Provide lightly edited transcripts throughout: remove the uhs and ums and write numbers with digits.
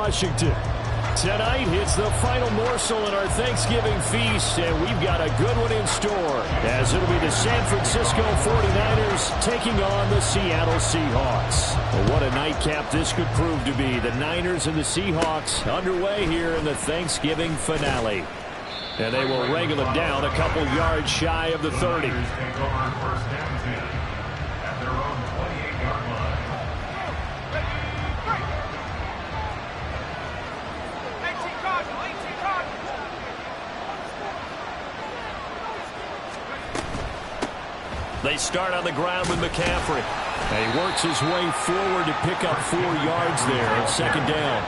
Washington. Tonight, it's the final morsel in our Thanksgiving feast, and we've got a good one in store, as it'll be the San Francisco 49ers taking on the Seattle Seahawks. Well, what a nightcap this could prove to be. The Niners and the Seahawks underway here in the Thanksgiving finale. And they will wrangle it down a couple yards shy of the 30. They start on the ground with McCaffrey. And he works his way forward to pick up 4 yards there on second down.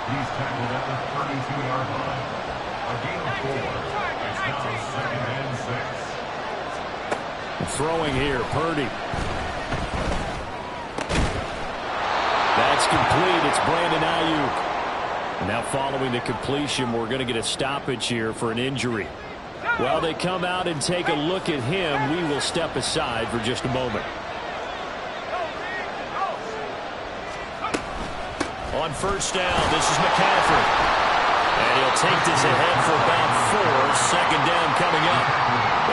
He's tackled at the 32-yard line. A gain of 4. It's now second and 6. Throwing here, Purdy. That's complete. It's Brandon Ayuk. And now following the completion, we're going to get a stoppage here for an injury. While they come out and take a look at him, we will step aside for just a moment. On first down, this is McCaffrey. And he'll take this ahead for about 4. Second down coming up.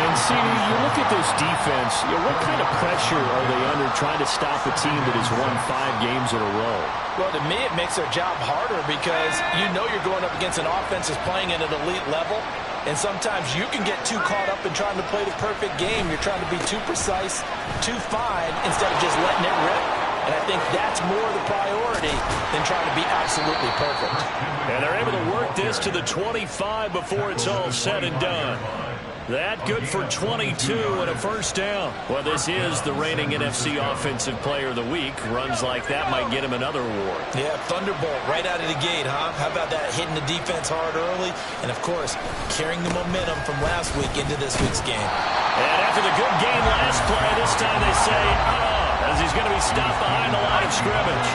And see, you look at this defense, what kind of pressure are they under trying to stop a team that has won 5 games in a row? Well, to me, it makes their job harder because you know you're going up against an offense that's playing at an elite level. And sometimes you can get too caught up in trying to play the perfect game. You're trying to be too precise, too fine, instead of just letting it rip. And I think that's more the priority than trying to be absolutely perfect. And they're able to work this to the 25 before it's all said and done. That good for 22 and a first down. Well, this is the reigning NFC Offensive Player of the Week. Runs like that might get him another award. Yeah, thunderbolt right out of the gate, huh? How about that, hitting the defense hard early? And, of course, carrying the momentum from last week into this week's game. And after the good game last play, this time they say, as he's going to be stopped behind the line of scrimmage.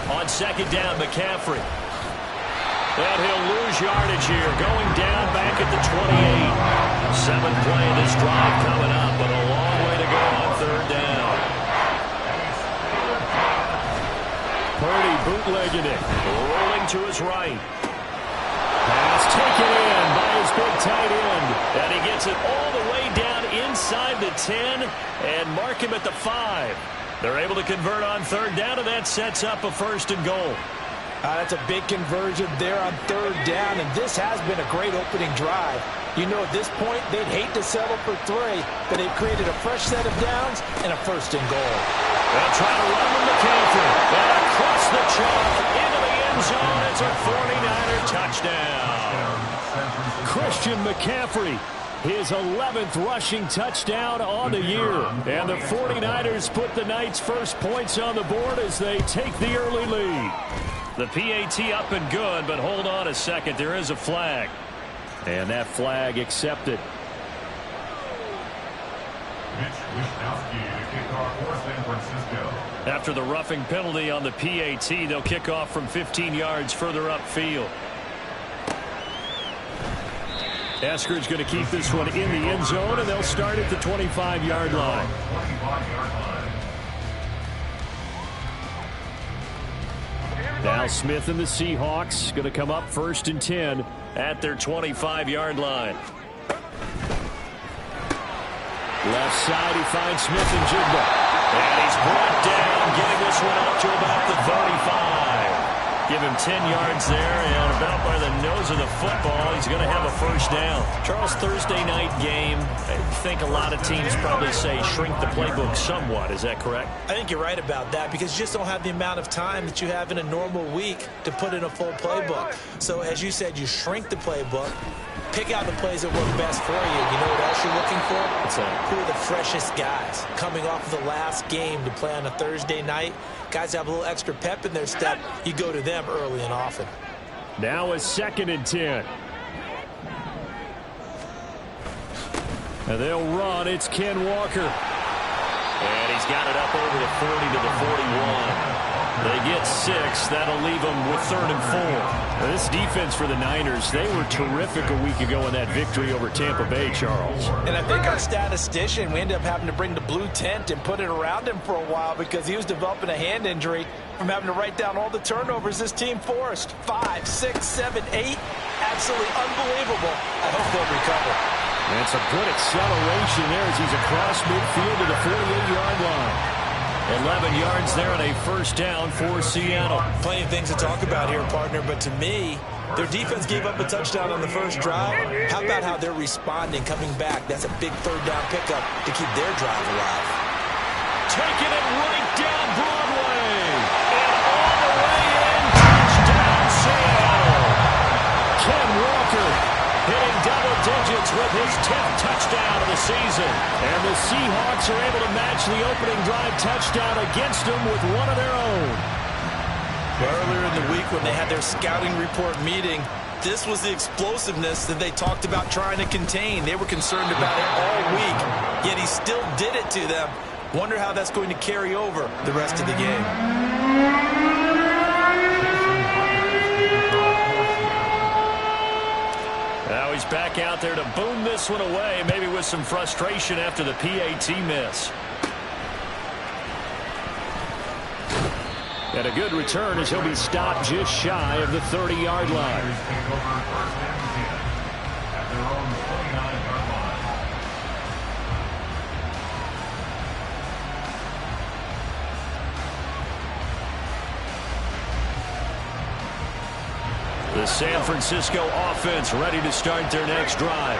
On second down, McCaffrey. And he'll lose yardage here. Going down back at the 28. 7th play of this drive coming up, but a long way to go on third down. Purdy bootlegging it. Rolling to his right. Pass taken in by his big tight end. And he gets it all the way down inside the 10 and mark him at the 5. They're able to convert on third down, and that sets up a first and goal. That's a big conversion there on third down, and this has been a great opening drive. You know, at this point, they'd hate to settle for 3, but they've created a fresh set of downs and a first and goal. They'll try to run with McCaffrey. And across the chalk into the end zone. It's a 49er touchdown. Christian McCaffrey. His 11th rushing touchdown on the year. And the 49ers put the Knights' first points on the board as they take the early lead. The PAT up and good, but hold on a second. There is a flag. And that flag accepted. After the roughing penalty on the PAT, they'll kick off from 15 yards further upfield. Eskridge going to keep this one in the end zone, and they'll start at the 25-yard line. Now Smith and the Seahawks going to come up first and 10 at their 25-yard line. Left side, he finds Smith and Jigba. And he's brought down, getting this one out to about the 35. Give him 10 yards there, and about by the nose of the football, he's going to have a first down. Charles, Thursday night game, I think a lot of teams probably say shrink the playbook somewhat. Is that correct? I think you're right about that because you just don't have the amount of time that you have in a normal week to put in a full playbook. So as you said, you shrink the playbook, pick out the plays that work best for you. You know what else you're looking for? What's that? Who are the freshest guys coming off of the last game to play on a Thursday night? Guys have a little extra pep in their step. You go to them early and often. Now a second and 10. And they'll run. It's Ken Walker. And he's got it up over the 40 to the 41. They get 6. That'll leave them with 3rd and 4. Now, this defense for the Niners, they were terrific a week ago in that victory over Tampa Bay, Charles. And I think our statistician, we ended up having to bring the blue tent and put it around him for a while because he was developing a hand injury from having to write down all the turnovers this team forced. 5, 6, 7, 8. Absolutely unbelievable. I hope they'll recover. And some good acceleration there as he's across midfield to the 48-yard line. 11 yards there on a first down for Seattle. Plenty of things to talk about here, partner, but to me, their defense gave up a touchdown on the first drive. How about how they're responding, coming back? That's a big 3rd down pickup to keep their drive alive. Taking it right down Broadway. And all the way in. Touchdown, Seattle. Ken Walker hitting double digits with his 10th touchdown of the season. And the Seahawks are able to match the opening drive touchdown against them with one of their own. Earlier in the week when they had their scouting report meeting, this was the explosiveness that they talked about trying to contain. They were concerned about it all week, yet he still did it to them. Wonder how that's going to carry over the rest of the game. Now he's back out there to boom this one away, maybe with some frustration after the PAT miss. And a good return as he'll be stopped just shy of the 30-yard line. The San Francisco offense ready to start their next drive.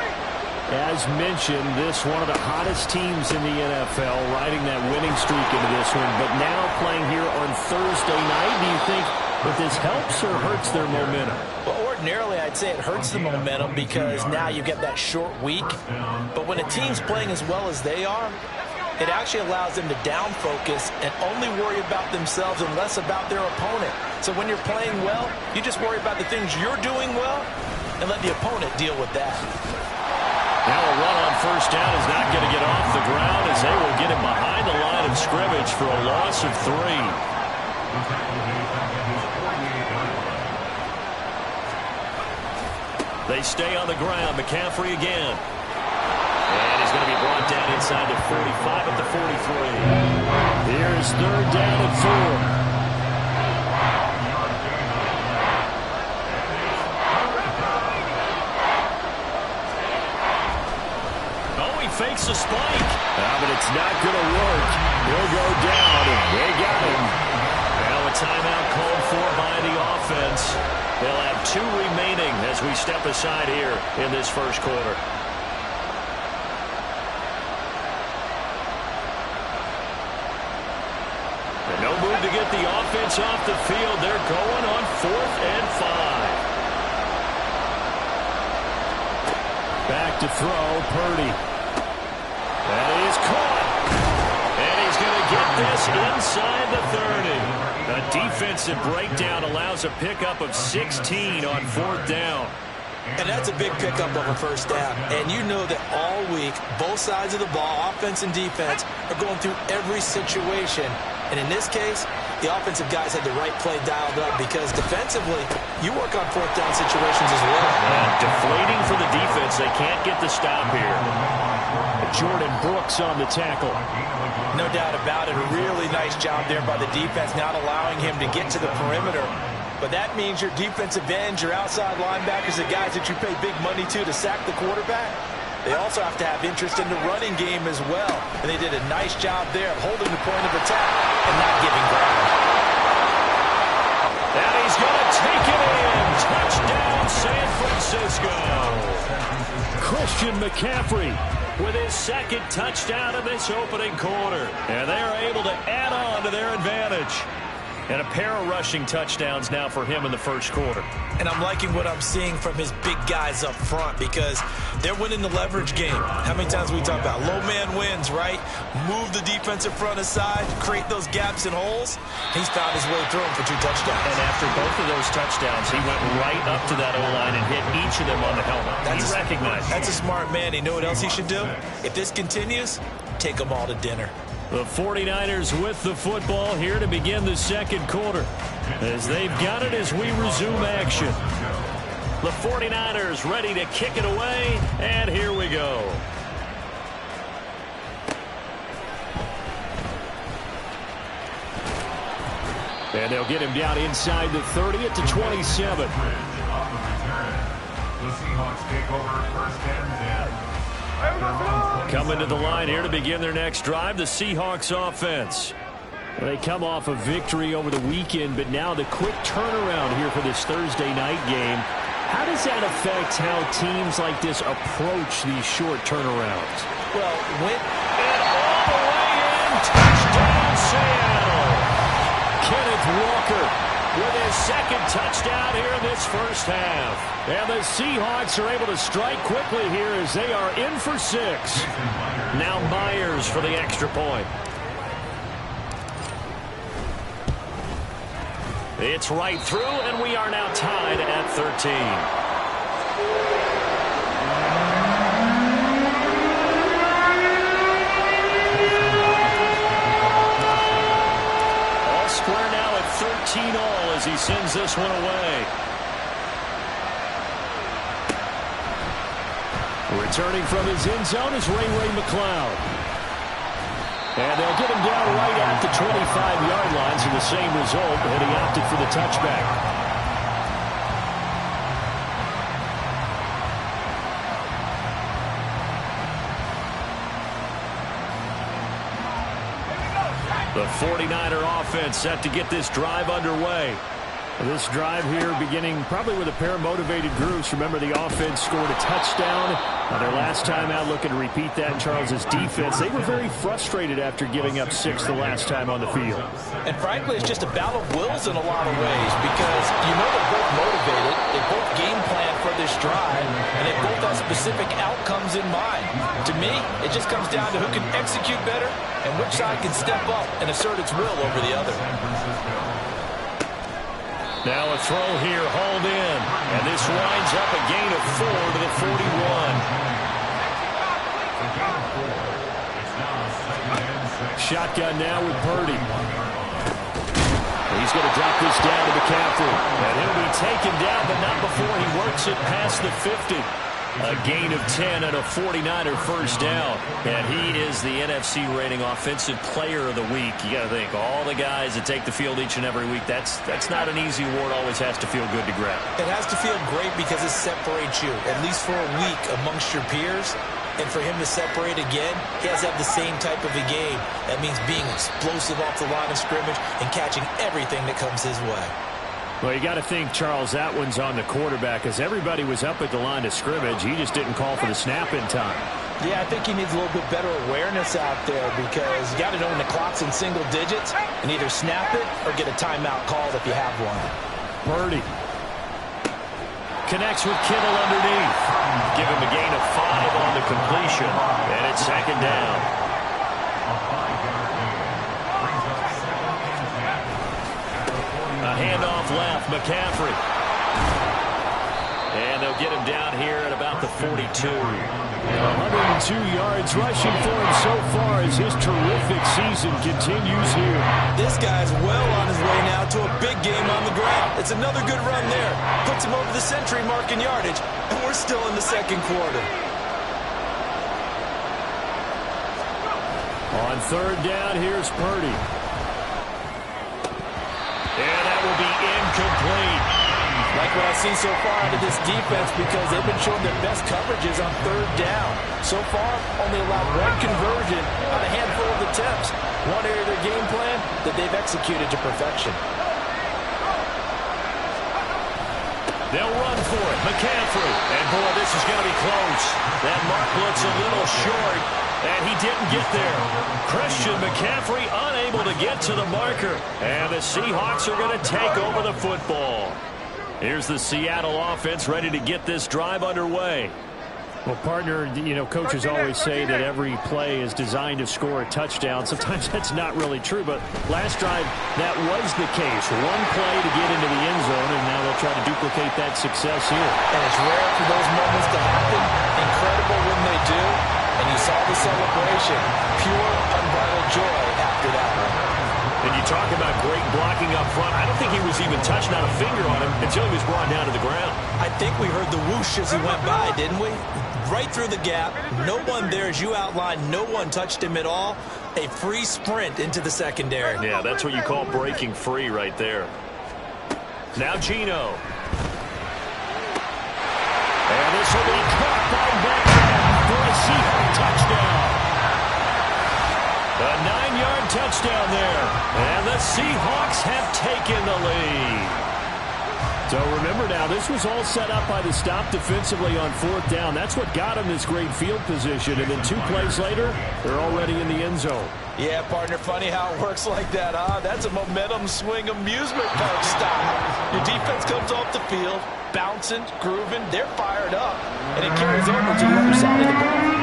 As mentioned, this one of the hottest teams in the NFL, riding that winning streak into this one, but now playing here on Thursday night. Do you think that this helps or hurts their momentum? Well, ordinarily, I'd say it hurts the momentum because now you get that short week. But when a team's playing as well as they are, it actually allows them to down focus and only worry about themselves and less about their opponent. So when you're playing well, you just worry about the things you're doing well and let the opponent deal with that. Now a run on first down is not going to get off the ground as they will get him behind the line of scrimmage for a loss of 3. They stay on the ground. McCaffrey again. And he's going to be brought down inside the 45 at the 43. Here's 3rd down and 4. Fakes a spike. But it's not going to work. He'll go down, and they got him. Now a timeout called for by the offense. They'll have 2 remaining as we step aside here in this first quarter. And no move to get the offense off the field. They're going on 4th and 5. Back to throw, Purdy. And he's caught. And he's going to get this inside the 30. A defensive breakdown allows a pickup of 16 on 4th down. And that's a big pickup of a first down. And you know that all week, both sides of the ball, offense and defense, are going through every situation. And in this case, the offensive guys had the right play dialed up because defensively, you work on 4th down situations as well. And deflating for the defense. They can't get the stop here. Jordan Brooks on the tackle. No doubt about it. A really nice job there by the defense, not allowing him to get to the perimeter. But that means your defensive ends, your outside linebackers, the guys that you pay big money to sack the quarterback, they also have to have interest in the running game as well. And they did a nice job there of holding the point of attack and not giving ground. And he's going to take it in. Touchdown, San Francisco. Christian McCaffrey with his 2nd touchdown of this opening quarter. And they are able to add on to their advantage. And a pair of rushing touchdowns now for him in the first quarter. And I'm liking what I'm seeing from his big guys up front because they're winning the leverage game. How many times we talk about low man wins, right? Move the defensive front aside, create those gaps and holes. He's found his way through them for 2 touchdowns. And after both of those touchdowns, he went right up to that O-line and hit each of them on the helmet. He recognized. That's a smart man. You know what else he should do? If this continues, take them all to dinner. The 49ers with the football here to begin the second quarter, as they've got it as we resume action. The 49ers ready to kick it away, and here we go. And they'll get him down inside the 30 at the 27. The Seahawks take over first and 10. Coming to the line here to begin their next drive, the Seahawks offense. They come off a victory over the weekend, but now the quick turnaround here for this Thursday night game. How does that affect how teams like this approach these short turnarounds? Well, and all the way in, touchdown Seattle. Kenneth Walker with his second touchdown here in this first half. And the Seahawks are able to strike quickly here as they are in for 6. Now Myers for the extra point. It's right through, and we are now tied at 13. All square now at 13 all as he sends this one away. Returning from his end zone is Ray McCloud. And they'll get him down right at the 25-yard line, so the same result, but he opted for the touchback. The 49er offense set to get this drive underway. This drive here beginning probably with a pair of motivated groups. Remember, the offense scored a touchdown. Their last time out, looking to repeat that in Charles's defense. They were very frustrated after giving up 6 the last time on the field. And frankly, it's just a battle of wills in a lot of ways because you know they're both motivated. They both game plan for this drive, and they both have specific outcomes in mind. To me, it just comes down to who can execute better and which side can step up and assert its will over the other. Now a throw here, hauled in. And this winds up a gain of 4 to the 41. Shotgun now with Purdy. He's going to drop this down to McCaffrey. And he'll be taken down, but not before he works it past the 50. A gain of 10 and a 49er first down. And he is the NFC rating offensive player of the week. You got to think, all the guys that take the field each and every week, that's not an easy award. Always has to feel good to grab. It has to feel great because it separates you, at least for a week, amongst your peers. And for him to separate again, he has to have the same type of a game. That means being explosive off the line of scrimmage and catching everything that comes his way. Well, you got to think, Charles, that one's on the quarterback as everybody was up at the line of scrimmage. He just didn't call for the snap in time. Yeah, I think he needs a little bit better awareness out there because you got to know when the clock's in single digits and either snap it or get a timeout called if you have one. Purdy connects with Kittle underneath. Give him a gain of 5 on the completion, and it's second down. A handoff left, McCaffrey. And they'll get him down here at about the 42. 102 yards rushing for him so far as his terrific season continues here. This guy's well on his way now to a big game on the ground. It's another good run there. Puts him over the century mark in yardage, and we're still in the second quarter. On third down, here's Purdy. And that will be incomplete. Like what I've seen so far out of this defense because they've been showing their best coverages on third down. So far, only allowed one conversion on a handful of attempts. One area of their game plan that they've executed to perfection. They'll run for it. McCaffrey. And, boy, this is going to be close. That mark looks a little short, and he didn't get there. Christian McCaffrey unable to get to the marker. And the Seahawks are going to take over the football. Here's the Seattle offense ready to get this drive underway. Well, partner, you know, coaches always say that every play is designed to score a touchdown. Sometimes that's not really true, but last drive, that was the case. One play to get into the end zone, and now they'll try to duplicate that success here. And it's rare for those moments to happen. Incredible when they do. And you saw the celebration. Pure, unbridled joy after that one. And you talk about great blocking up front. I don't think he was even touched, not a finger on him, until he was brought down to the ground. I think we heard the whoosh as he went by, didn't we? Right through the gap. No one there, as you outlined. No one touched him at all. A free sprint into the secondary. Yeah, that's what you call breaking free right there. Now Gino. And this will be caught by Metcalf for a Seahawks touchdown. A 9-yard touchdown there. And the Seahawks have taken the lead. So remember now, this was all set up by the stop defensively on 4th down. That's what got them this great field position. And then 2 plays later, they're already in the end zone. Yeah, partner, funny how it works like that, huh? That's a momentum swing amusement park style. Your defense comes off the field, bouncing, grooving, they're fired up, and it carries over to the other side of the ball.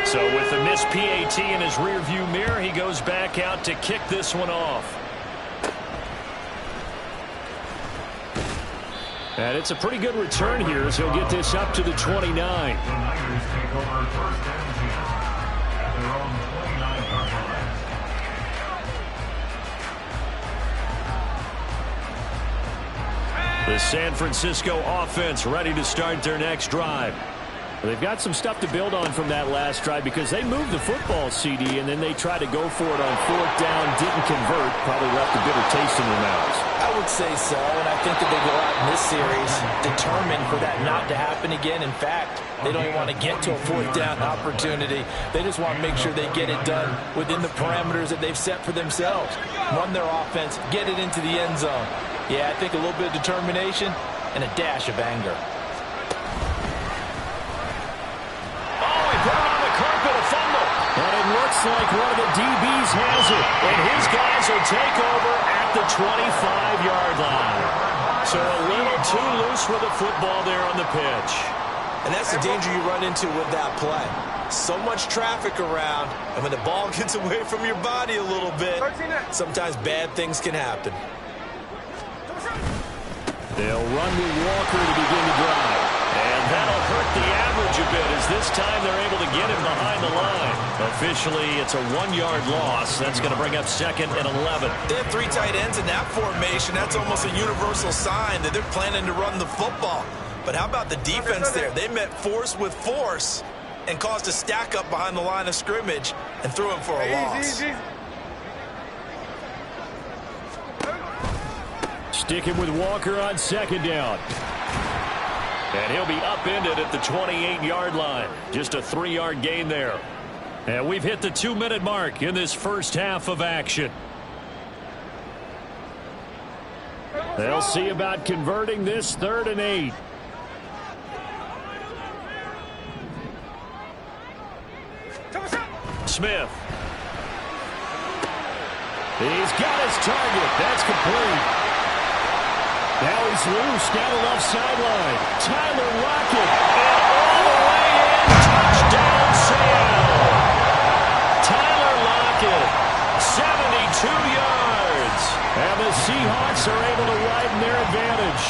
So with the missed PAT in his rearview mirror, he goes back out to kick this one off. And it's a pretty good return here as he'll get this up to the 29. The Niners take over first and 10 at their own 29-yard line. The San Francisco offense ready to start their next drive. They've got some stuff to build on from that last drive because they moved the football, CD, and then they tried to go for it on 4th down, didn't convert, probably left a bitter taste in their mouths. I would say so, and I think that they go out in this series determined for that not to happen again. In fact, they don't even want to get to a 4th down opportunity. They just want to make sure they get it done within the parameters that they've set for themselves. Run their offense, get it into the end zone. Yeah, I think a little bit of determination and a dash of anger. And it looks like one of the DBs has it. And his guys will take over at the 25-yard line. So a little too loose with the football there on the pitch. And that's the danger you run into with that play. So much traffic around, and when the ball gets away from your body a little bit, sometimes bad things can happen. They'll run with Walker to begin the drive. And that'll hurt the average a bit as this time they're able to get him behind the line. Officially, it's a 1-yard loss. That's going to bring up 2nd and 11. They have 3 tight ends in that formation. That's almost a universal sign that they're planning to run the football. But how about the defense there? They met force with force and caused a stack up behind the line of scrimmage and threw him for a loss. Sticking with Walker on 2nd down. And he'll be upended at the 28-yard line. Just a 3-yard gain there. And we've hit the 2-minute mark in this first half of action. They'll see about converting this 3rd and 8. Smith. He's got his target. That's complete. Now he's loose down the left sideline. Tyler Lockett. And all the way in. Touchdown, Sam. Tyler Lockett. 72 yards. And the Seahawks are able to widen their advantage.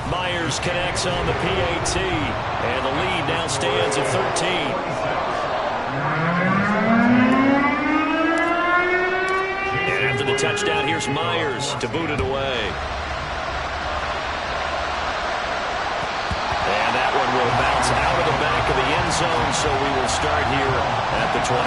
Myers connects on the PAT. And the lead now stands at 13. The touchdown, here's Myers to boot it away. And that one will bounce out of the back of the end zone, so we will start here at the 25.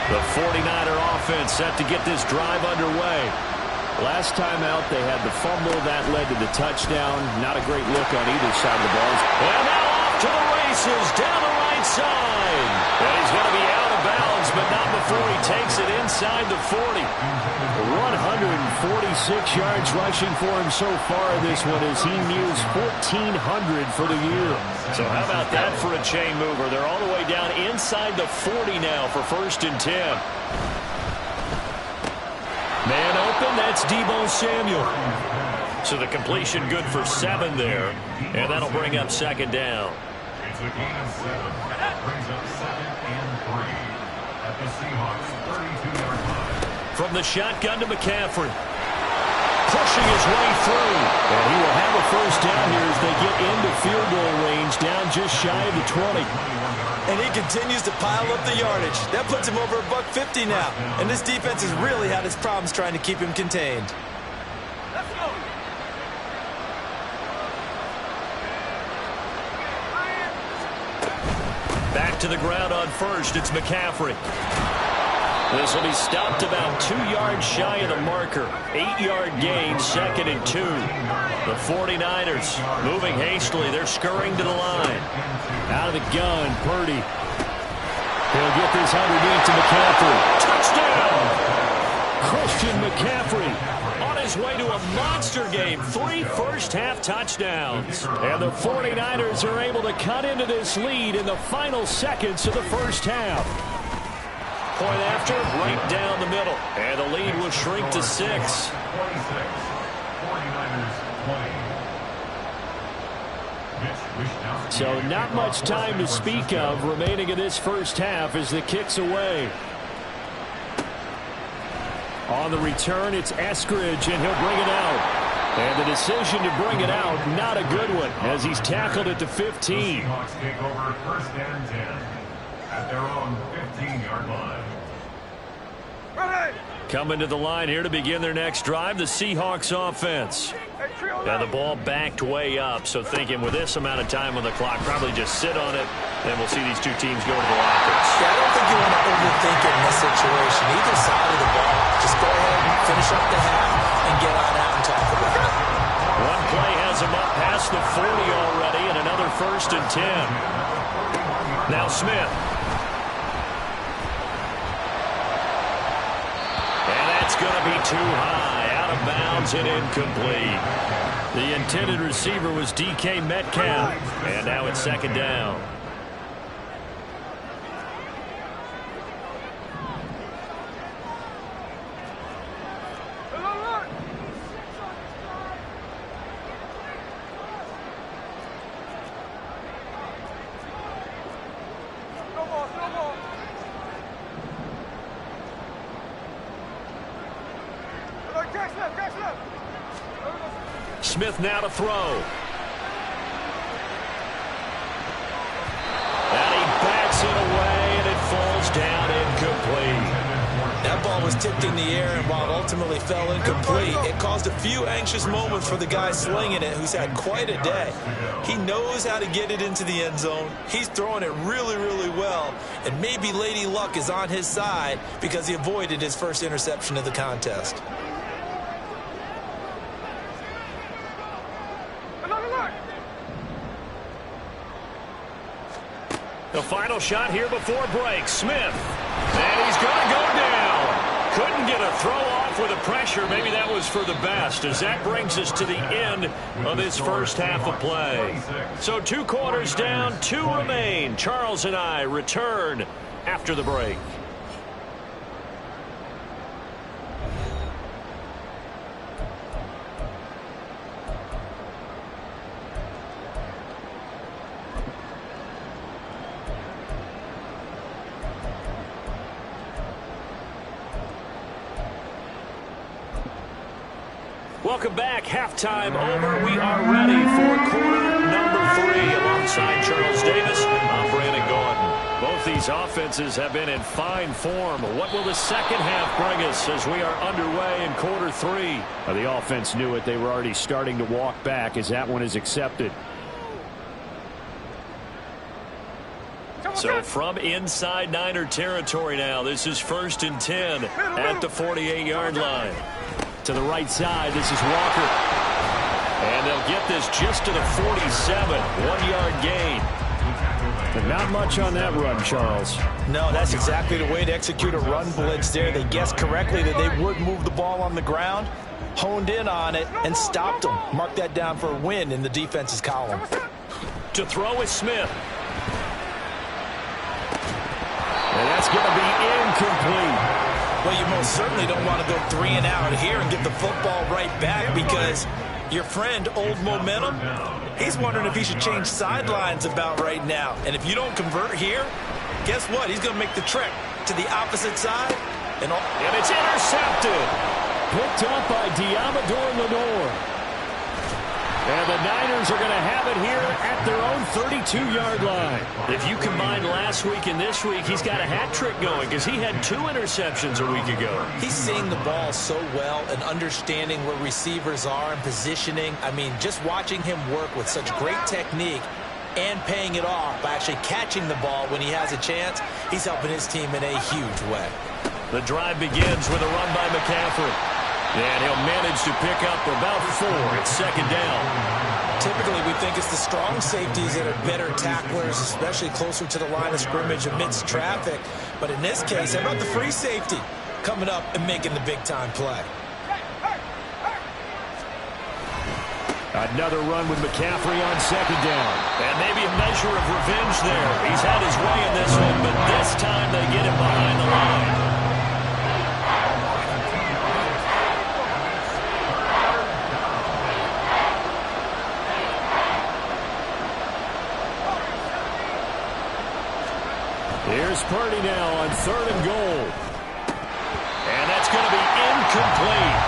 The 49er offense set to get this drive underway. Last time out, they had the fumble. That led to the touchdown. Not a great look on either side of the ball. And now off to the races down the right side. And he's going to be out of bounds, but not before he takes it inside the 40. 146 yards rushing for him so far in this one as he nears 1,400 for the year. So how about that for a chain mover? They're all the way down inside the 40 now for 1st and 10. Man open, that's Deebo Samuel. So the completion good for 7 there, and that'll bring up 2nd down. It's a gain of 7. Brings up 2nd and 3 at the Seahawks 32-yard line. From the shotgun to McCaffrey. pushing his way through. And he will have a first down here as they get into field goal range, down just shy of the 20. And he continues to pile up the yardage. That puts him over $150 now. And this defense has really had its problems trying to keep him contained. Let's go. Back to the ground on first. It's McCaffrey. This will be stopped about 2 yards shy of the marker. 8-yard gain, 2nd and 2. The 49ers moving hastily. They're scurrying to the line. Out of the gun, Purdy. He'll get this underneath to McCaffrey. Touchdown! Christian McCaffrey on his way to a monster game. 3 first-half touchdowns. And the 49ers are able to cut into this lead in the final seconds of the first half. Point after, right down the middle. And the lead will shrink to 6. 46. 49ers 20. So not much time to speak of remaining in this first half as the kick's away. On the return, it's Eskridge, and he'll bring it out. And the decision to bring it out, not a good one, as he's tackled at the 15. Seahawks take over 1st and 10 at their own 15-yard line. Coming to the line here to begin their next drive, the Seahawks offense. Now the ball backed way up, so thinking with this amount of time on the clock, probably just sit on it, and we'll see these two teams go to the lockers. Yeah, I don't think you want to overthink it in this situation. Either side of the ball, just go ahead and finish up the half and get on out and talk about it. One play has him up past the 40 already, and another 1st and 10. Now Smith. Going to be too high, out of bounds and incomplete. The intended receiver was DK Metcalf, and now it's 2nd down. Smith now to throw. And he backs it away, and it falls down incomplete. That ball was tipped in the air, and while it ultimately fell incomplete, it caused a few anxious moments for the guy slinging it, who's had quite a day. He knows how to get it into the end zone. He's throwing it really, really well, and maybe Lady Luck is on his side because he avoided his first interception of the contest. The final shot here before break. Smith. And he's going to go down. Couldn't get a throw off with the pressure. Maybe that was for the best, as that brings us to the end of this first half of play. So 2 quarters down, 2 remain. Charles and I return after the break. Welcome back. Halftime over. We are ready for quarter number 3 alongside Charles Davis. I'm Brandon Gordon. Both these offenses have been in fine form. What will the second half bring us as we are underway in quarter 3? Well, the offense knew it. They were already starting to walk back as that one is accepted. So from inside Niner territory now, this is 1st and 10 at the 48-yard line. To the right side, this is Walker. And they'll get this just to the 47. 1-yard gain. And not much on that run, Charles. No, that's exactly the way to execute a run blitz there. They guessed correctly that they would move the ball on the ground, honed in on it, and stopped them. Mark that down for a win in the defense's column. To throw is Smith. And that's going to be incomplete. Well, you most certainly don't want to go 3 and out here and get the football right back, because your friend, Old Momentum, he's wondering if he should change sidelines about right now. And if you don't convert here, guess what? He's going to make the trek to the opposite side. And it's intercepted. Picked up by Diamador Lenore. And the Niners are going to have it here at their own 32-yard line. If you combine last week and this week, he's got a hat trick going because he had 2 interceptions a week ago. He's seeing the ball so well and understanding where receivers are and positioning. I mean, just watching him work with such great technique and paying it off by actually catching the ball when he has a chance, he's helping his team in a huge way. The drive begins with a run by McCaffrey. And he'll manage to pick up about 4. It's second down. Typically, we think it's the strong safeties that are better tacklers, especially closer to the line of scrimmage amidst traffic. But in this case, how about the free safety coming up and making the big-time play? Another run with McCaffrey on second down. And maybe a measure of revenge there. He's had his way in this one, but this time they get him behind the line. Here's Purdy now on 3rd and goal. And that's going to be incomplete.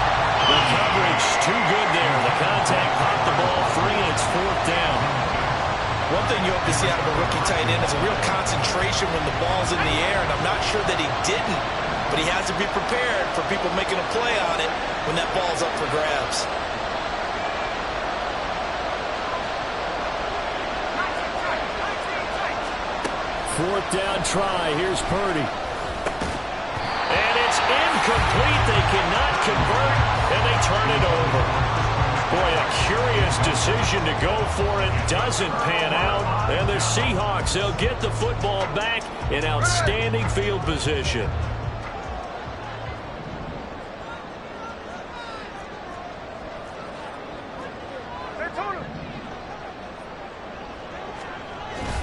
The coverage too good there. The contact popped the ball free, and it's 4th down. One thing you hope to see out of a rookie tight end is a real concentration when the ball's in the air, and I'm not sure that he didn't, but he has to be prepared for people making a play on it when that ball's up for grabs. Fourth down try. Here's Purdy. And it's incomplete. They cannot convert, and they turn it over. Boy, a curious decision to go for it. Doesn't pan out. And the Seahawks, they'll get the football back in outstanding field position.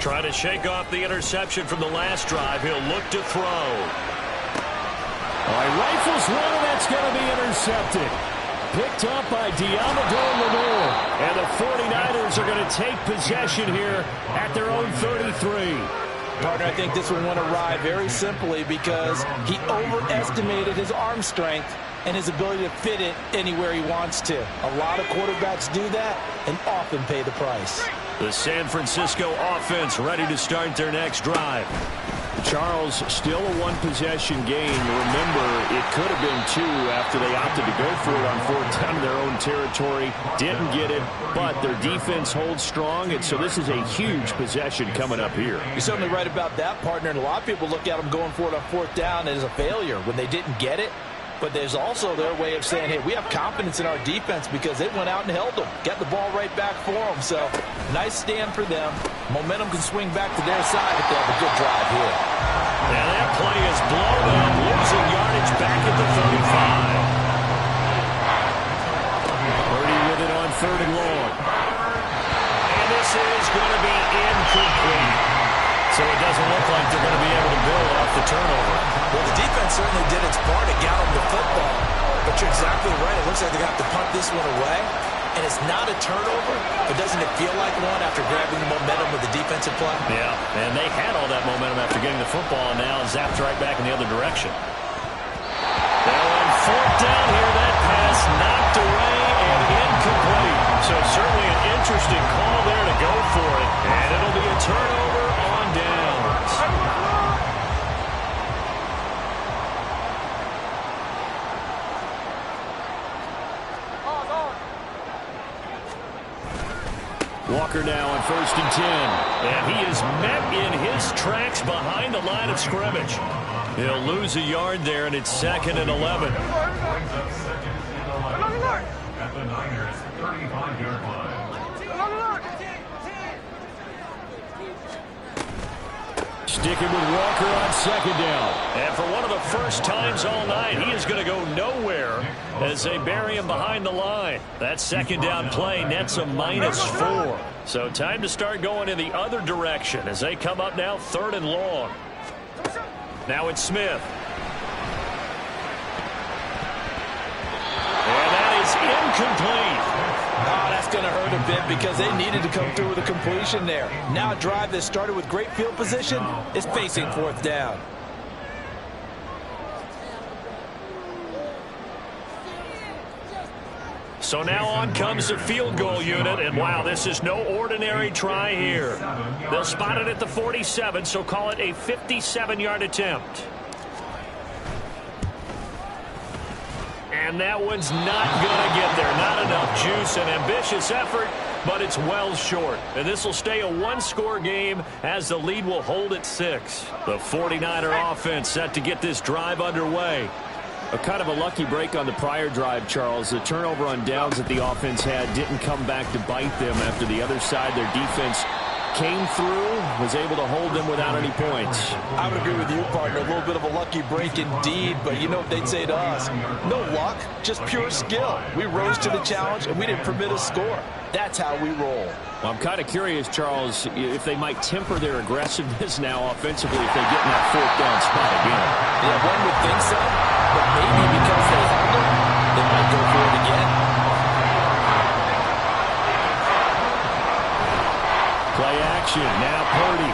Trying to shake off the interception from the last drive. He'll look to throw. All right, rifles one, and that's going to be intercepted. Picked up by Diamador Lenore. And the 49ers are going to take possession here at their own 33. Partner, I think this one went awry very simply because he overestimated his arm strength and his ability to fit it anywhere he wants to. A lot of quarterbacks do that and often pay the price. The San Francisco offense ready to start their next drive. Charles, still a one-possession game. Remember, it could have been 2 after they opted to go for it on 4th down in their own territory. Didn't get it, but their defense holds strong, and so this is a huge possession coming up here. You're certainly right about that, partner, and a lot of people look at them going for it on 4th down as a failure when they didn't get it. But there's also their way of saying, hey, we have confidence in our defense because they went out and held them. Got the ball right back for them. So, nice stand for them. Momentum can swing back to their side if they have a good drive here. And that play is blown up, losing yardage back at the 35. Purdy with it on 3rd and long. And this is going to be incomplete. So it doesn't look like they're going to be able to build off the turnover. Well, the defense certainly did its part to get them the football. But you're exactly right. It looks like they're going to have to punt this one away. And it's not a turnover, but doesn't it feel like one after grabbing the momentum with the defensive play? Yeah, and they had all that momentum after getting the football, and now zapped right back in the other direction. They're on 4th down here. That pass knocked away and incomplete. So certainly an interesting call there to go for it. And it'll be a turnover on downs. Walker now on 1st and 10. And he is met in his tracks behind the line of scrimmage. He'll lose a yard there, and it's 2nd and 11. At the Niners' 35-yard line. Sticking with Walker on 2nd down. And for one of the first times all night, he is going to go nowhere as they bury him behind the line. That 2nd down play nets a -4. So time to start going in the other direction as they come up now 3rd and long. Now it's Smith. And that is incomplete. Oh, that's going to hurt a bit because they needed to come through with a completion there. Now a drive that started with great field position is facing 4th down. So now on comes the field goal unit, and wow, this is no ordinary try here. They'll spot it at the 47, so call it a 57-yard attempt. And that one's not going to get there. Not enough juice. An ambitious effort, but it's well short. And this will stay a one-score game as the lead will hold at 6. The 49er offense set to get this drive underway. A kind of a lucky break on the prior drive, Charles. The turnover on downs that the offense had didn't come back to bite them after the other side. Their defense came through, was able to hold them without any points. I would agree with you, partner. A little bit of a lucky break indeed, but you know what they'd say to us? No luck, just pure skill. We rose to the challenge, and we didn't permit a score. That's how we roll. Well, I'm kind of curious, Charles, if they might temper their aggressiveness now offensively if they get in that 4th down spot again. Yeah, one would think so, but maybe because they held it, they might go for it again. Play action. Now Purdy.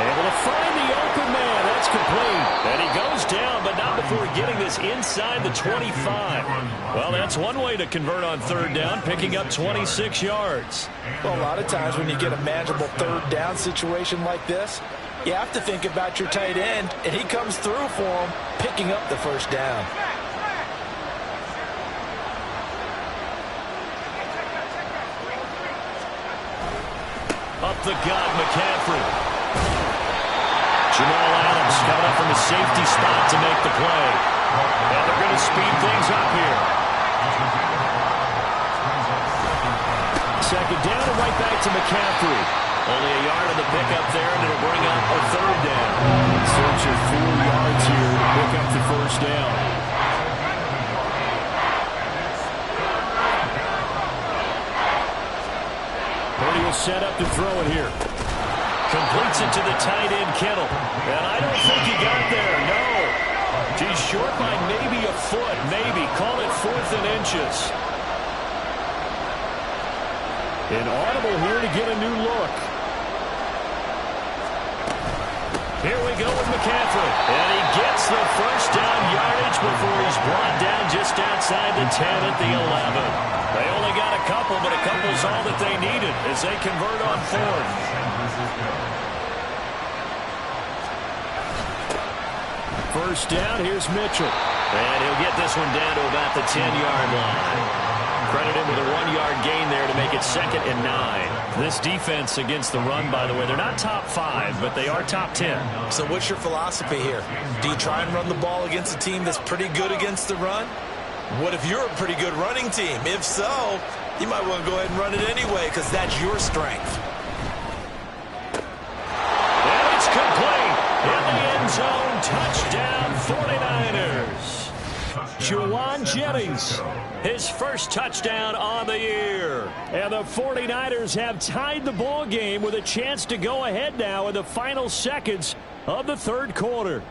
Able to find the open man. That's complete. And he goes down, but not before getting this inside the 25. Well, that's one way to convert on 3rd down, picking up 26 yards. Well, a lot of times when you get a manageable 3rd down situation like this, you have to think about your tight end, and he comes through for him, picking up the 1st down. Up the gut, McCaffrey. Jamal Adams coming up from the safety spot to make the play. And they're going to speed things up here. 2nd down and right back to McCaffrey. Only a yard of the pickup there, and it'll bring up a 3rd down. Search of 4 yards here to pick up the 1st down. Purdy will set up to throw it here. Completes it to the tight end, Kittle. And I don't think he got there, no. He's short by maybe a foot, maybe. Call it 4th and inches. An audible here to get a new look. Here we go with McCaffrey. And he gets the 1st down yardage before he's brought down just outside the 10 at the 11. They only got a couple, but a couple's all that they needed as they convert on 4th. First down, here's Mitchell. And he'll get this one down to about the 10-yard line. Credit him with a 1-yard gain there to make it 2nd and 9. This defense against the run, by the way, they're not top 5, but they are top 10. So what's your philosophy here? Do you try and run the ball against a team that's pretty good against the run? What if you're a pretty good running team? If so, you might want to go ahead and run it anyway because that's your strength. And it's complete. In the end zone, touchdown 49ers. Juwan Jennings, his first touchdown on the year. And the 49ers have tied the ball game with a chance to go ahead now in the final seconds of the 3rd quarter.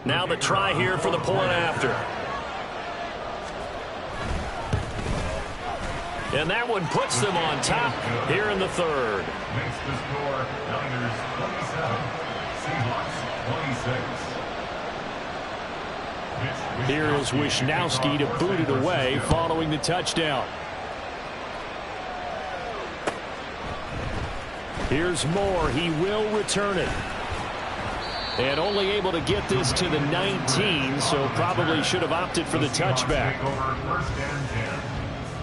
Now the try here for the point after. And that one puts them on top here in the 3rd. Makes the score Niners 27, Seahawks 26. Here is Wisnowski to boot it away following the touchdown. Here's Moore. He will return it. And only able to get this to the 19, so probably should have opted for the touchback. Take over 1st and 10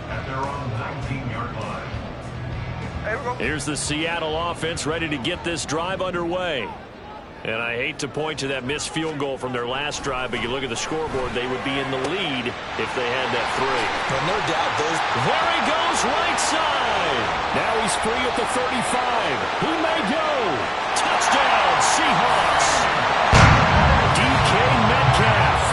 at their own 19-yard line. Here's the Seattle offense ready to get this drive underway. And I hate to point to that missed field goal from their last drive, but you look at the scoreboard, they would be in the lead if they had that 3. But no doubt those... There he goes, right side. Now he's free at the 35. He may go. Touchdown, Seahawks. DK Metcalf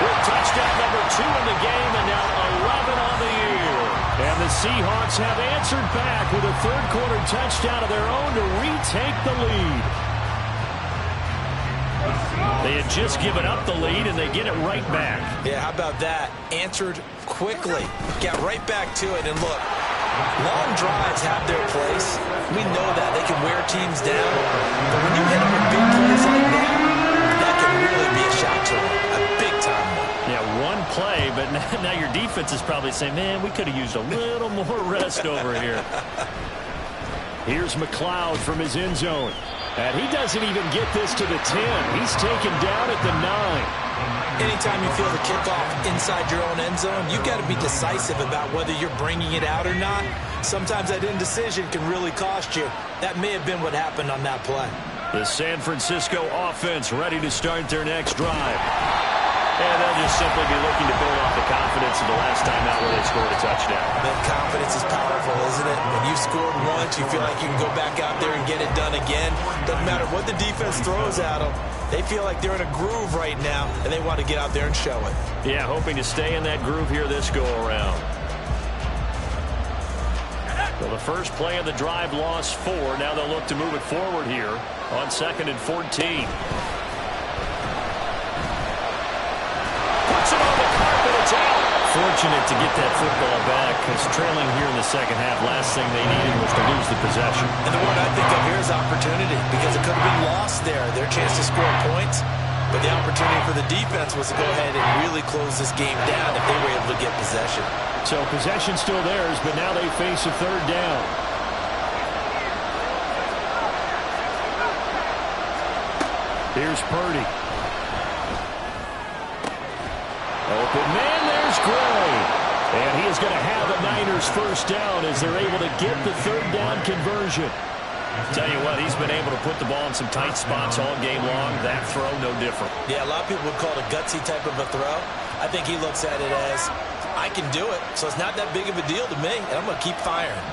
with touchdown number 2 in the game and now 11 on the year. And the Seahawks have answered back with a 3rd quarter touchdown of their own to retake the lead. They had just given up the lead, and they get it right back. Yeah, how about that? Answered quickly. Got right back to it, and look, long drives have their place. We know that. They can wear teams down. But when you hit them with big plays like that, that can really be a shot to them. A big-time one. Yeah, one play Now your defense is probably saying, man, we could have used a little more rest over here. Here's McLeod from his end zone. And he doesn't even get this to the 10. He's taken down at the 9. Anytime you feel the kickoff inside your own end zone, you've got to be decisive about whether you're bringing it out or not. Sometimes that indecision can really cost you. That may have been what happened on that play. The San Francisco offense ready to start their next drive. And they'll just simply be looking to build off the confidence of the last time out where they scored a touchdown. Man, confidence is powerful, isn't it? When you've scored once, you feel like you can go back out there and get it done again. Doesn't matter what the defense throws at them. They feel like they're in a groove right now, and they want to get out there and show it. Yeah, hoping to stay in that groove here this go-around. Well, the first play of the drive lost 4. Now they'll look to move it forward here on 2nd and 14. Fortunate to get that football back because trailing here in the second half, last thing they needed was to lose the possession. And the word I think of here is opportunity because it could have been lost there, their chance to score points. But the opportunity for the defense was to go ahead and really close this game down if they were able to get possession. So possession still theirs, but now they face a 3rd down. Here's Purdy. Open man, there's Gray. And he is going to have a Niners first down as they're able to get the 3rd down conversion. Tell you what, he's been able to put the ball in some tight spots all game long. That throw, no different. Yeah, a lot of people would call it a gutsy type of a throw. I think he looks at it as, I can do it, so it's not that big of a deal to me, and I'm going to keep firing.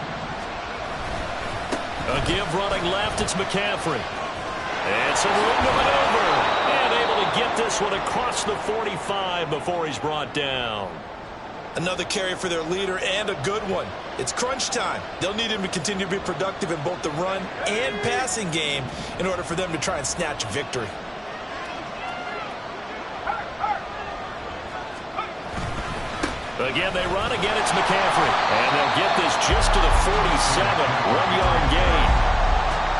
A give running left, it's McCaffrey. And some room to maneuver. And able to get this one across the 45 before he's brought down. Another carry for their leader and a good one. It's crunch time. They'll need him to continue to be productive in both the run and passing game in order for them to try and snatch victory. Again, they run. Again, it's McCaffrey. And they'll get this just to the 47. 1-yard gain.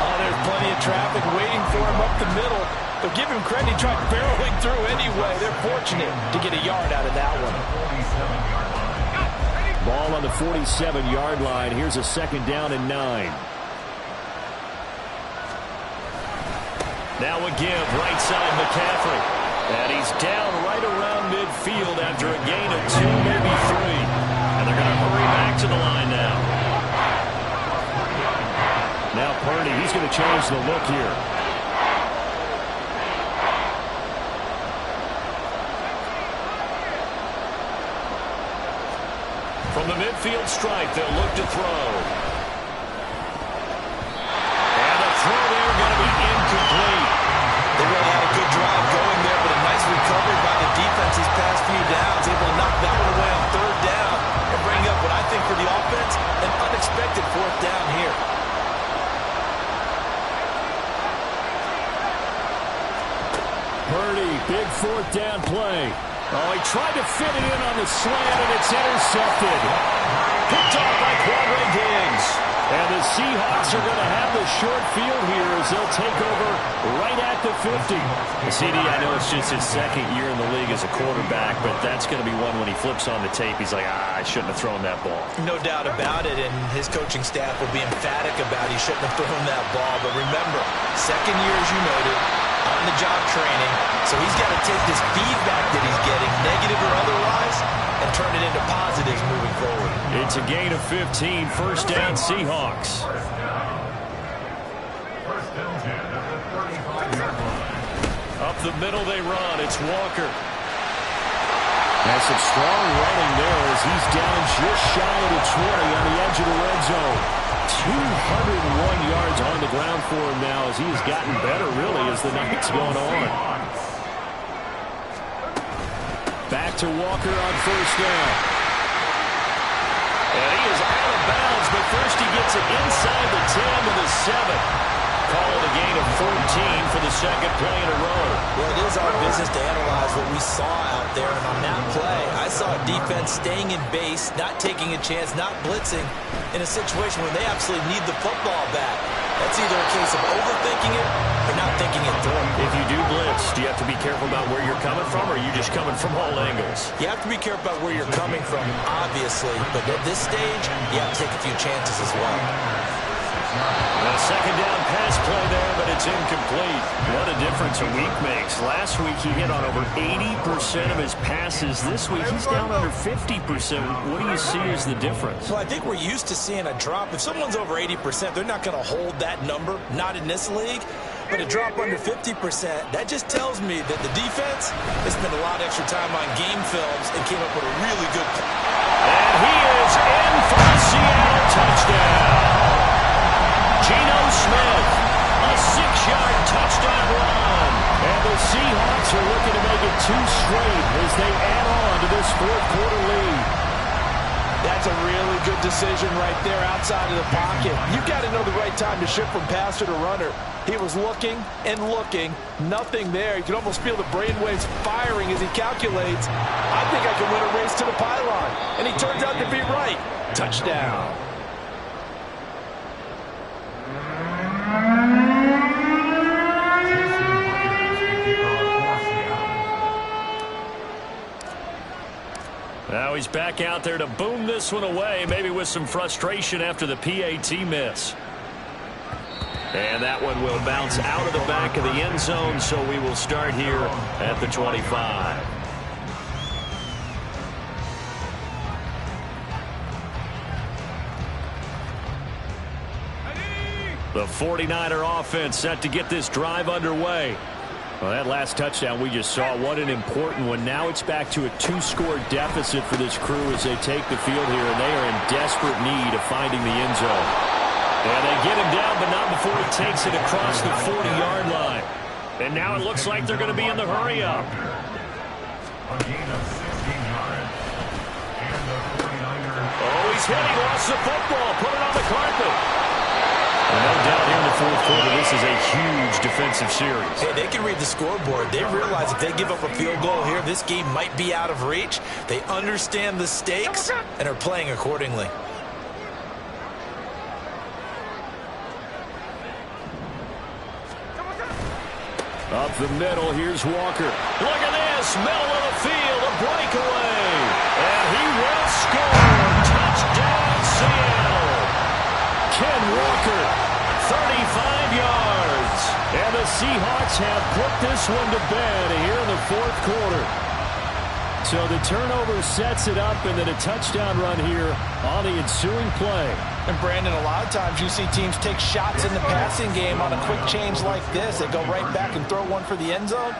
Oh, there's plenty of traffic waiting for him up the middle. But give him credit, he tried barreling through anyway. They're fortunate to get a yard out of that one. Ball on the 47-yard line. Here's a 2nd down and 9. Now a give, right side McCaffrey. And he's down right around midfield after a gain of 2, maybe 3. And they're going to hurry back to the line now. Now Purdy, he's going to change the look here. From the midfield stripe, they'll look to throw. And the throw there going to be incomplete. They really had a good drive going there, but a nice recovery by the defense these past few downs, able to knock that one away on 3rd down and bring up what I think for the offense, an unexpected 4th down here. Purdy, big 4th down play. Oh, he tried to fit it in on the slant, and it's intercepted. Picked off by Quadre Diggs. And the Seahawks are going to have the short field here as they'll take over right at the 50. CD, I know it's just his 2nd year in the league as a quarterback, but that's going to be one when he flips on the tape. He's like, I shouldn't have thrown that ball. No doubt about it, and his coaching staff will be emphatic about he shouldn't have thrown that ball. But remember, 2nd year, as you noted, on-the-job training, so he's got to take this feedback that he's getting, negative or otherwise, and turn it into positives moving forward. It's a gain of 15, 1st down Seahawks. Up the middle they run, it's Walker. That's some strong running there as he's down just shy of the 20 on the edge of the red zone. 201 yards on the ground for him now as he's gotten better, really, as the night's going on. Back to Walker on 1st down. And he is out of bounds, but first he gets it inside the 10 to the 7. Call it a gain of 14 for the 2nd play in a row. Well, it is our business to analyze what we saw out there, and on that play, I saw a defense staying in base, not taking a chance, not blitzing in a situation where they absolutely need the football back. That's either a case of overthinking it or not thinking it through. If you do blitz, do you have to be careful about where you're coming from, or are you just coming from all angles? You have to be careful about where you're coming from, obviously, but at this stage, you have to take a few chances as well. A second down pass play there, but it's incomplete. What a difference a week makes. Last week he hit on over 80% of his passes. This week he's down under 50%. What do you see as the difference? Well, I think we're used to seeing a drop. If someone's over 80%, they're not going to hold that number, not in this league. But a drop under 50%, that just tells me that the defense has spent a lot of extra time on game films and came up with a really good play. And he is in for a Seattle touchdown. Geno Smith, a 6-yard touchdown run. And the Seahawks are looking to make it 2 straight as they add on to this fourth-quarter lead. That's a really good decision right there outside of the pocket. You've got to know the right time to shift from passer to runner. He was looking and looking, nothing there. You can almost feel the brainwaves firing as he calculates, I think I can win a race to the pylon. And he turns out to be right. Touchdown. Now he's back out there to boom this one away, maybe with some frustration after the PAT miss. And that one will bounce out of the back of the end zone, so we will start here at the 25. The 49er offense set to get this drive underway. Well, that last touchdown we just saw, what an important one. Now it's back to a 2-score deficit for this crew as they take the field here, and they are in desperate need of finding the end zone. And they get him down, but not before he takes it across the 40-yard line. And now it looks like they're going to be in the hurry-up. A gain of 16 yards. And the 49ers. Oh, he's hit. He lost the football. Put it on the carpet. No doubt here in the fourth quarter, this is a huge defensive series. Hey, they can read the scoreboard. They realize if they give up a field goal here, this game might be out of reach. They understand the stakes and are playing accordingly. Up the middle, here's Walker. Look at this, middle of the field, a breakaway. And he will score. Touchdown, Seattle. Ken Walker, 35 yards. And the Seahawks have put this one to bed here in the fourth quarter. So the turnover sets it up, and then a touchdown run here on the ensuing play. And Brandon, a lot of times you see teams take shots in the passing game on a quick change like this. They go right back and throw one for the end zone.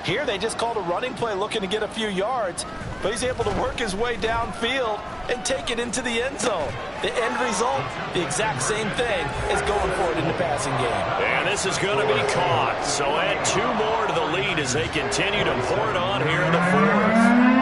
Here they just called a running play looking to get a few yards, but he's able to work his way downfield and take it into the end zone. The end result, the exact same thing as going for it in the passing game. And this is going to be caught. So add 2 more to the lead as they continue to pour it on here in the fourth.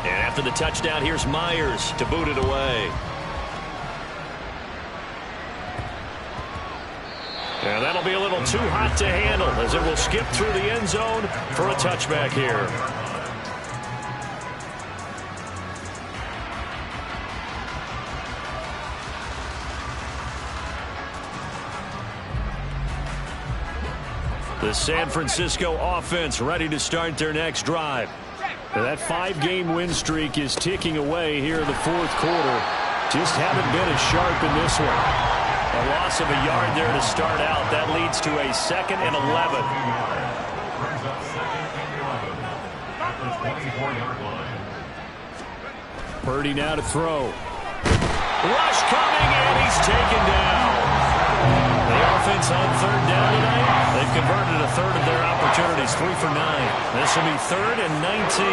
After the touchdown, here's Myers to boot it away. And that'll be a little too hot to handle as it will skip through the end zone for a touchback here. The San Francisco offense ready to start their next drive. And that 5-game win streak is ticking away here in the fourth quarter. Just haven't been as sharp in this one. A loss of a yard there to start out. That leads to a 2nd and 11. Brings up 2nd and 11 at the 24-yard line. Purdy now to throw. Rush coming, and he's taken down. The offense on 3rd down tonight. They've converted a 3rd of their opportunities, 3 for 9. This will be 3rd and 19.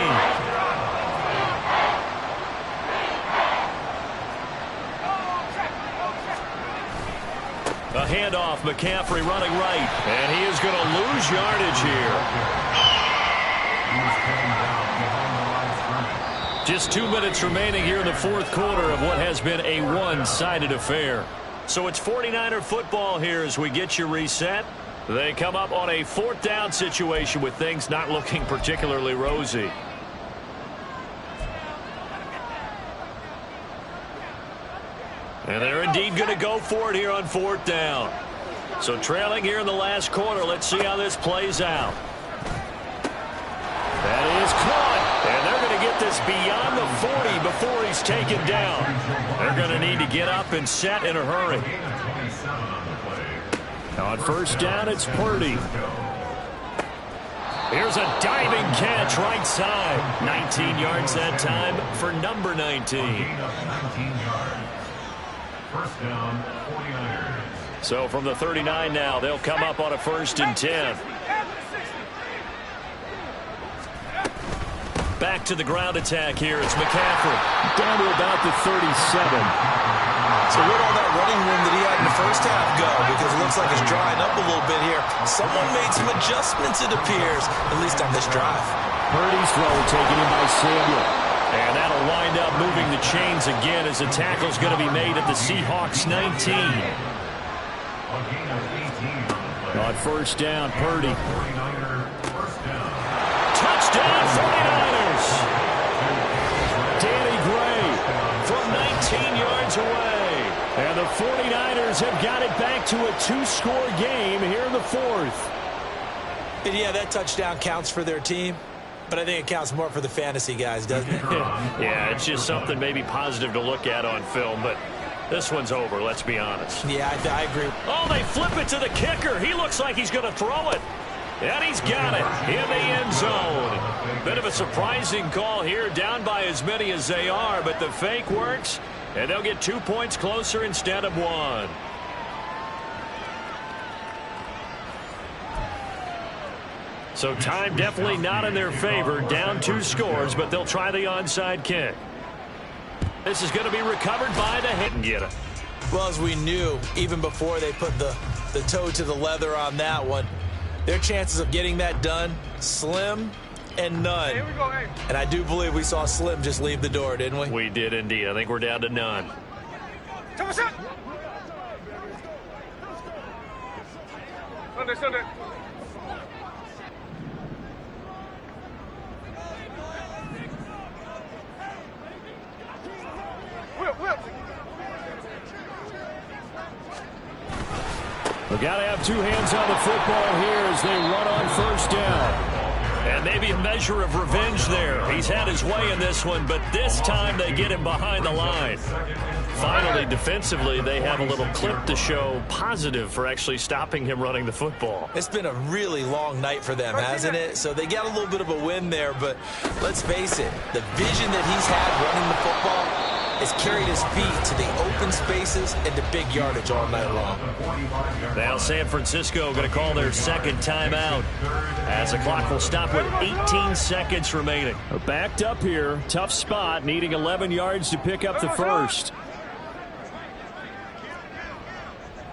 A handoff, McCaffrey running right, and he is going to lose yardage here. Just 2 minutes remaining here in the fourth quarter of what has been a one-sided affair. So it's 49er football here as we get you reset. They come up on a 4th down situation with things not looking particularly rosy. And they're indeed going to go for it here on 4th down. So trailing here in the last quarter. Let's see how this plays out. That is caught. And they're going to get this beyond the 40 before he's taken down. They're going to need to get up and set in a hurry. On 1st down, it's Purdy. Here's a diving catch right side. 19 yards that time for number 19. 19 yards. 1st down, 49ers. So from the 39 now, they'll come up on a 1st and 10. Back to the ground attack here. It's McCaffrey. Down to about the 37. So where'd all that running room that he had in the first half go? Because it looks like it's drying up a little bit here. Someone made some adjustments, it appears, at least on this drive. Purdy's throw taken in by Samuel. And that'll wind up moving the chains again as the tackle's going to be made at the Seahawks 19. On 1st down, Purdy. Touchdown 49ers! Danny Gray from 19 yards away. And the 49ers have got it back to a 2-score game here in the 4th. And yeah, that touchdown counts for their team. But I think it counts more for the fantasy guys, doesn't it? Yeah, it's just something maybe positive to look at on film, but this one's over, let's be honest. Yeah, I agree. Oh, they flip it to the kicker. He looks like he's going to throw it. And he's got it in the end zone. Bit of a surprising call here, down by as many as they are, but the fake works, and they'll get 2 points closer instead of 1. So time definitely not in their favor. Down 2 scores, but they'll try the onside kick. This is going to be recovered by the hit and get it. Well, as we knew, even before they put the toe to the leather on that one, their chances of getting that done, slim and none. Here we go, hey. And I do believe we saw Slim just leave the door, didn't we? We did indeed. I think we're down to none. Sunday. Whip. We've got to have 2 hands on the football here as they run on 1st down. And maybe a measure of revenge there. He's had his way in this one, but this time they get him behind the line. Finally, defensively, they have a little clip to show positive for actually stopping him running the football. It's been a really long night for them, hasn't it? So they got a little bit of a win there, but let's face it, the vision that he's had running the football has carried his feet to the open spaces and to big yardage all night long. Now San Francisco going to call their 2nd timeout as the clock will stop with 18 seconds remaining. Backed up here, tough spot, needing 11 yards to pick up the 1st.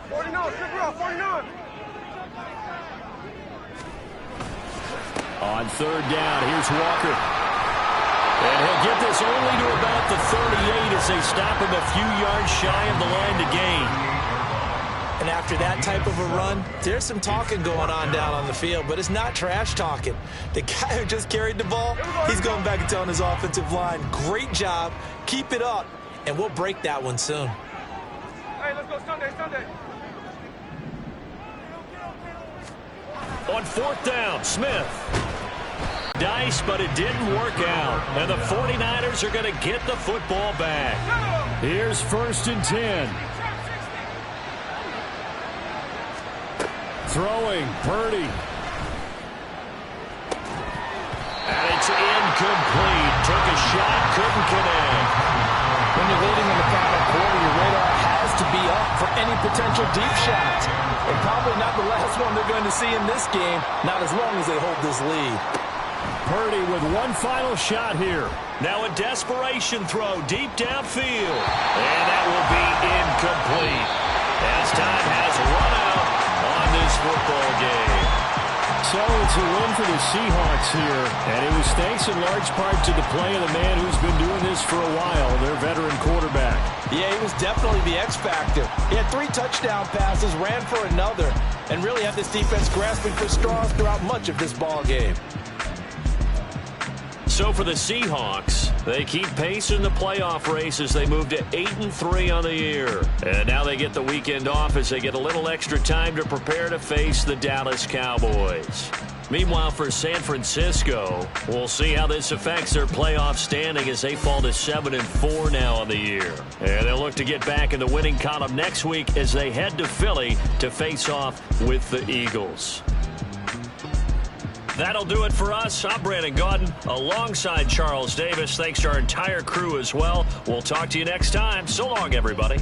49. On 3rd down, here's Walker. And he'll get this only to about the 38 as they stop him a few yards shy of the line to gain. And after that type of a run, there's some talking going on down on the field, but it's not trash talking. The guy who just carried the ball, he's going back and telling his offensive line, great job, keep it up, and we'll break that one soon. Hey, let's go Sunday. On 4th down, Smith. Dice, but it didn't work out. And the 49ers are going to get the football back. Here's 1st and 10. Throwing, Purdy. And it's incomplete. Took a shot, couldn't connect. When you're leading in the final quarter, your radar has to be up for any potential deep shots. And probably not the last one they're going to see in this game, not as long as they hold this lead. Purdy with one final shot here. Now a desperation throw deep downfield. And that will be incomplete. As time has run out on this football game. So it's a win for the Seahawks here. And it was thanks in large part to the play of the man who's been doing this for a while, their veteran quarterback. Yeah, he was definitely the X factor. He had 3 touchdown passes, ran for another, and really had this defense grasping for straws throughout much of this ball game. So for the Seahawks, they keep pace in the playoff race as they move to 8-3 on the year. And now they get the weekend off as they get a little extra time to prepare to face the Dallas Cowboys. Meanwhile, for San Francisco, we'll see how this affects their playoff standing as they fall to 7-4 now on the year. And they'll look to get back in the winning column next week as they head to Philly to face off with the Eagles. That'll do it for us. I'm Brandon Gaudin alongside Charles Davis. Thanks to our entire crew as well. We'll talk to you next time. So long, everybody.